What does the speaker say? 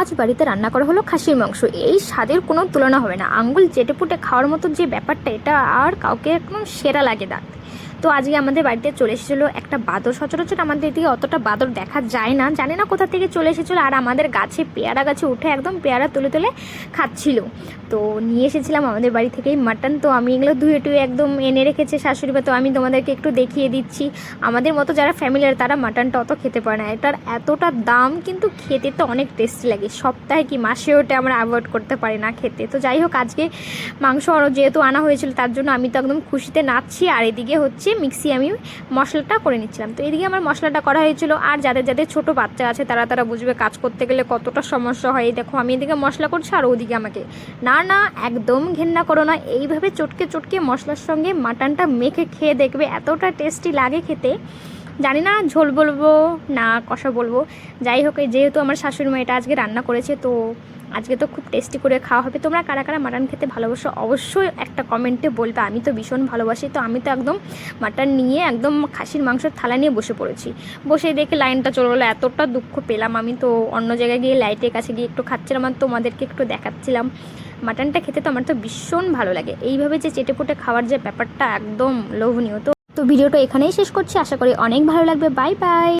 আজ বাড়িতে রান্না করা হলো খাসির মাংস। এই স্বাদের কোনো তুলনা হবে না। আঙ্গুল চেটেপুটে খাওয়ার মতো যে ব্যাপারটা, এটা আর কাউকে একদম সেরা লাগে না। তো আজকে আমাদের বাড়িতে চলে এসেছিলো একটা বাঁদর। সচরাচর আমাদের এদিকে অতটা বাঁদর দেখা যায় না, জানি না কোথা থেকে চলে এসেছিলো। আর আমাদের গাছে, পেয়ারা গাছে উঠে একদম পেয়ারা তুলে তুলে খাচ্ছিল। তো নিয়ে এসেছিলাম আমাদের বাড়ি থেকেই মাটন। তো আমি এগুলো ধুয়ে টুয়ে একদম এনে রেখেছে শাশুড়ি মা। তো আমি তোমাদেরকে একটু দেখিয়ে দিচ্ছি। আমাদের মতো যারা ফ্যামিলির, তারা মাটনটা অত খেতে পারে না। এটার এতটা দাম, কিন্তু খেতে তো অনেক টেস্টি লাগে। সপ্তাহে কি মাসে ওটা আমরা অ্যাভয়েড করতে পারি না খেতে। তো যাই হোক, আজকে মাংস আরও যেহেতু আনা হয়েছিল, তার জন্য আমি তো একদম খুশিতে নাচছি। আর এদিকে হচ্ছে মিক্সি আমি মশলাটা করে নিচ্ছিলাম। তো এদিকে আমার মশলাটা করা হয়েছিল। আর যাদের যাদের ছোটো বাচ্চা আছে, তারা বুঝবে কাজ করতে গেলে কতটা সমস্যা হয়। দেখো, আমি এদিকে মশলা করছি আর ওদিকে আমাকে না না একদম ঘেন্না করো না, এইভাবে চটকে চটকে মশলার সঙ্গে মাটনটা মেখে খেয়ে দেখবে, এতটা টেস্টি লাগে খেতে। জানি না ঝোল বলবো না কষা বলবো। যাই হোক, যেহেতু আমার শাশুড়ি মা এটা আজকে রান্না করেছে, তো আজকে তো খুব টেস্টি করে খাওয়া হবে। তোমরা কারা কারা মাটন খেতে ভালোবাসো অবশ্যই একটা কমেন্টে বলবে। আমি তো ভীষণ ভালোবাসি। তো আমি তো একদম মাটন নিয়ে একদম খাসির মাংসের থালা নিয়ে বসে পড়েছি। বসে দেখে লাইনটা চলে গেলো, এতটা দুঃখ পেলাম আমি। তো অন্য জায়গায় গিয়ে লাইটের কাছে গিয়ে একটু খাচ্ছিলাম আর তোমাদেরকে একটু দেখাচ্ছিলাম। মাটনটা খেতে তো আমার তো ভীষণ ভালো লাগে। এইভাবে যে চেটেপুটে খাওয়ার যে ব্যাপারটা, একদম লোভনীয়। তো ভিডিওটা এখানেই শেষ করছি। আশা করি অনেক ভালো লাগবে। Bye bye.